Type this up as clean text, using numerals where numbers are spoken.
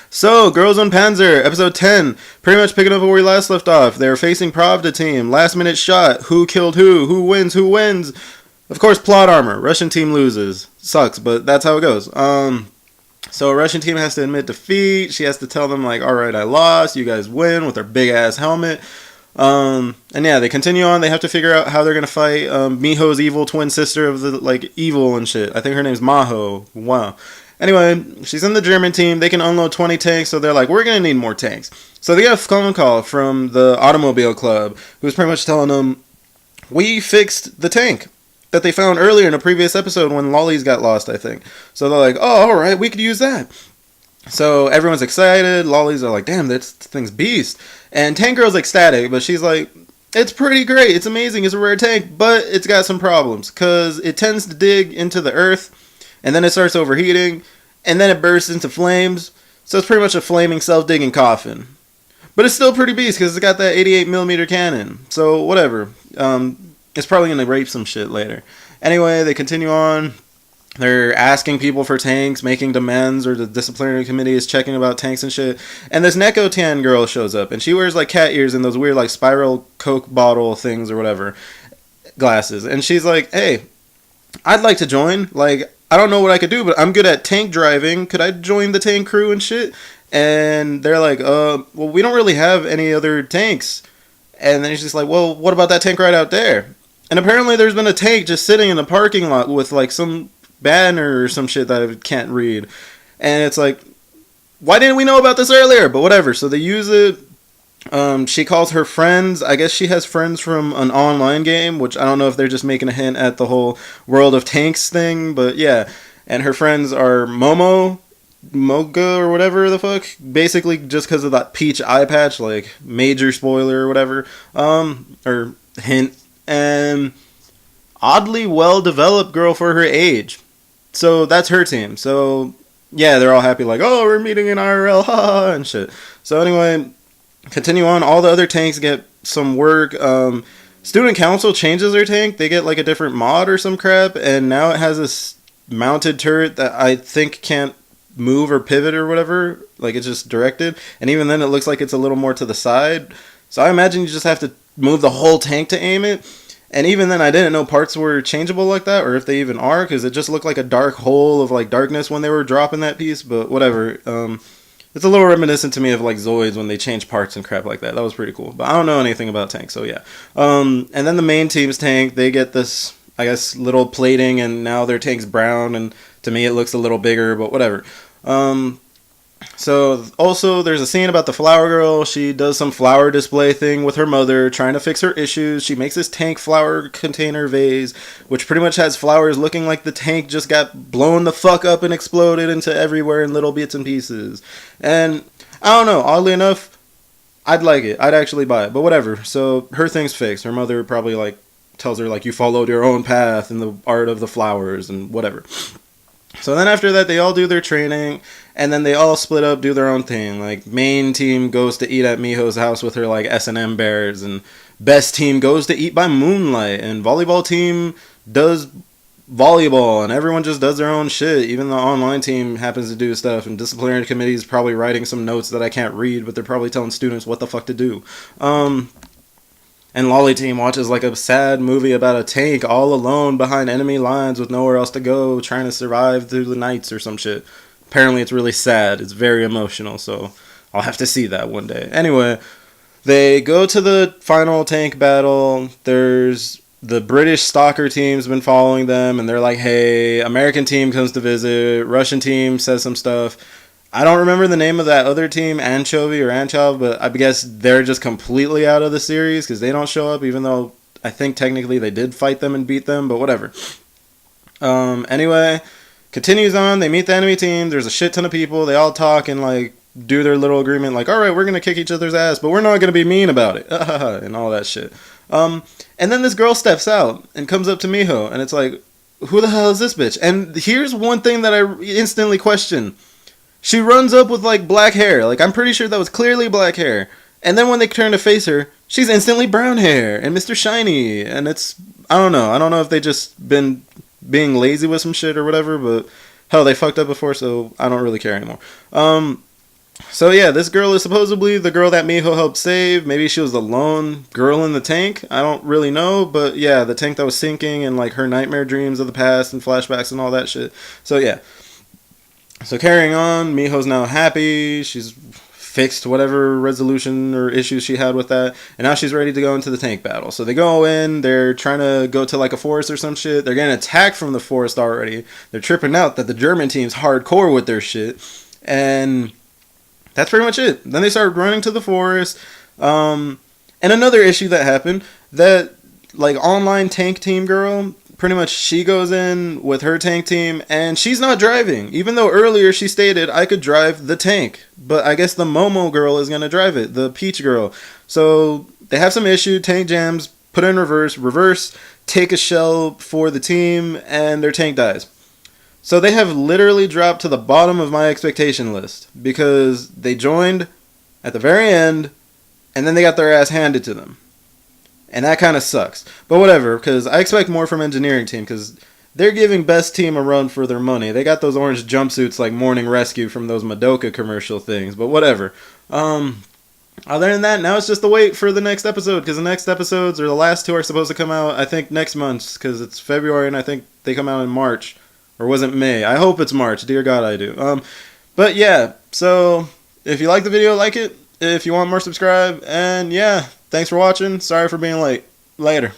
So, Girls und Panzer, episode 10. Pretty much picking up where we last left off. They're facing Pravda team. Last minute shot. Who killed who? Who wins? Who wins? Of course, plot armor. Russian team loses. Sucks, but that's how it goes. So Russian team has to admit defeat. She has to tell them, like, alright, I lost. You guys win with her big ass helmet. And yeah, they continue on. They have to figure out how they're gonna fight Miho's evil twin sister of the, like, evil and shit. I think her name's Maho. Wow. Anyway, she's in the German team. They can unload 20 tanks, so they're like, we're going to need more tanks. So they get a phone call from the automobile club, who's pretty much telling them, we fixed the tank that they found earlier in a previous episode when lollies got lost, I think. So they're like, oh, alright, we could use that. So everyone's excited. Lollies are like, damn, this thing's beast. And Tank Girl's ecstatic, but she's like, it's pretty great. It's amazing. It's a rare tank, but it's got some problems, because it tends to dig into the earth, and then it starts overheating, and then it bursts into flames. So it's pretty much a flaming self-digging coffin. But it's still pretty beast because it's got that 88mm cannon. So whatever. It's probably going to rape some shit later. Anyway, they continue on. They're asking people for tanks, making demands, or the disciplinary committee is checking about tanks and shit. And this Neko Tan girl shows up, and she wears like cat ears and those weird like spiral Coke bottle things or whatever. Glasses. And she's like, hey, I'd like to join. Like, I don't know what I could do, but I'm good at tank driving. Could I join the tank crew and shit? And they're like, well, we don't really have any other tanks. And then he's just like, well, what about that tank right out there? And apparently there's been a tank just sitting in the parking lot with like some banner or some shit that I can't read. And it's like, why didn't we know about this earlier? But whatever. So they use it. She calls her friends. I guess she has friends from an online game, which I don't know if they're just making a hint at the whole World of Tanks thing, but yeah. And her friends are Moga, or whatever the fuck. Basically, just because of that peach eye patch, like, major spoiler or whatever. Or hint. And oddly well-developed girl for her age. So that's her team. So, yeah, they're all happy, like, oh, we're meeting in IRL, haha, and shit. So anyway, continue on. All the other tanks get some work. Student Council changes their tank. They get like a different mod or some crap, and now it has this mounted turret that I think can't move or pivot or whatever. Like, it's just directed. And even then, it looks like it's a little more to the side. So I imagine you just have to move the whole tank to aim it. And even then, I didn't know parts were changeable like that, or if they even are, because it just looked like a dark hole of like darkness when they were dropping that piece. But whatever. It's a little reminiscent to me of like Zoids when they change parts and crap like that. That was pretty cool. But I don't know anything about tanks, so yeah. And then the main team's tank, they get this, I guess, little plating, and now their tank's brown, and to me it looks a little bigger, but whatever. So also there's a scene about the flower girl. She does some flower display thing with her mother, trying to fix her issues. She makes this tank flower container vase, which pretty much has flowers looking like the tank just got blown the fuck up and exploded into everywhere in little bits and pieces. And I don't know, oddly enough, I'd like it. I'd actually buy it, but whatever. So her thing's fixed. Her mother probably like tells her like, you followed your own path in the art of the flowers and whatever. So then after that, they all do their training, and then they all split up, do their own thing. Like, main team goes to eat at Miho's house with her, like, S&M bears, and best team goes to eat by moonlight, and volleyball team does volleyball, and everyone just does their own shit. Even the online team happens to do stuff, and disciplinary committee is probably writing some notes that I can't read, but they're probably telling students what the fuck to do. And Lolly Team watches like a sad movie about a tank all alone behind enemy lines with nowhere else to go, trying to survive through the nights or some shit. Apparently it's really sad. It's very emotional, so I'll have to see that one day. Anyway, they go to the final tank battle. There's the British stalker team's been following them, and they're like, hey, American team comes to visit. Russian team says some stuff. I don't remember the name of that other team, Anchovy or Anchov, but I guess they're just completely out of the series because they don't show up, even though I think technically they did fight them and beat them, but whatever. Anyway, continues on. They meet the enemy team. There's a shit ton of people. They all talk and like do their little agreement, like, all right, we're gonna kick each other's ass, but we're not gonna be mean about it, and all that shit. And then this girl steps out and comes up to Miho, and it's like, who the hell is this bitch? And here's one thing that I instantly question. She runs up with, like, black hair. Like, I'm pretty sure that was clearly black hair. And then when they turn to face her, she's instantly brown hair and Mr. Shiny. And it's, I don't know. I don't know if they just been being lazy with some shit or whatever, but hell, they fucked up before, so I don't really care anymore. So yeah, this girl is supposedly the girl that Miho helped save. Maybe she was the lone girl in the tank. I don't really know, but yeah, the tank that was sinking and like her nightmare dreams of the past and flashbacks and all that shit. So yeah. So carrying on, Miho's now happy. She's fixed whatever resolution or issues she had with that, and now she's ready to go into the tank battle. So they go in, they're trying to go to like a forest or some shit. They're getting attacked from the forest already. They're tripping out that the German team's hardcore with their shit. And that's pretty much it. Then they start running to the forest. And another issue that happened, that like online tank team girl, pretty much she goes in with her tank team and she's not driving. Even though earlier she stated I could drive the tank. But I guess the Momo girl is going to drive it, the Peach girl. So they have some issue, tank jams, put in reverse, take a shell for the team, and their tank dies. So they have literally dropped to the bottom of my expectation list because they joined at the very end and then they got their ass handed to them. And that kind of sucks. But whatever, because I expect more from engineering team because they're giving best team a run for their money. They got those orange jumpsuits like Morning Rescue from those Madoka commercial things. But whatever. Other than that, now it's just the wait for the next episode because the next episodes, or the last two, are supposed to come out, I think, next month because it's February and I think they come out in March. Or was it May? I hope it's March. Dear God, I do. But yeah, so if you like the video, like it. If you want more, subscribe. And yeah, thanks for watching. Sorry for being late. Later.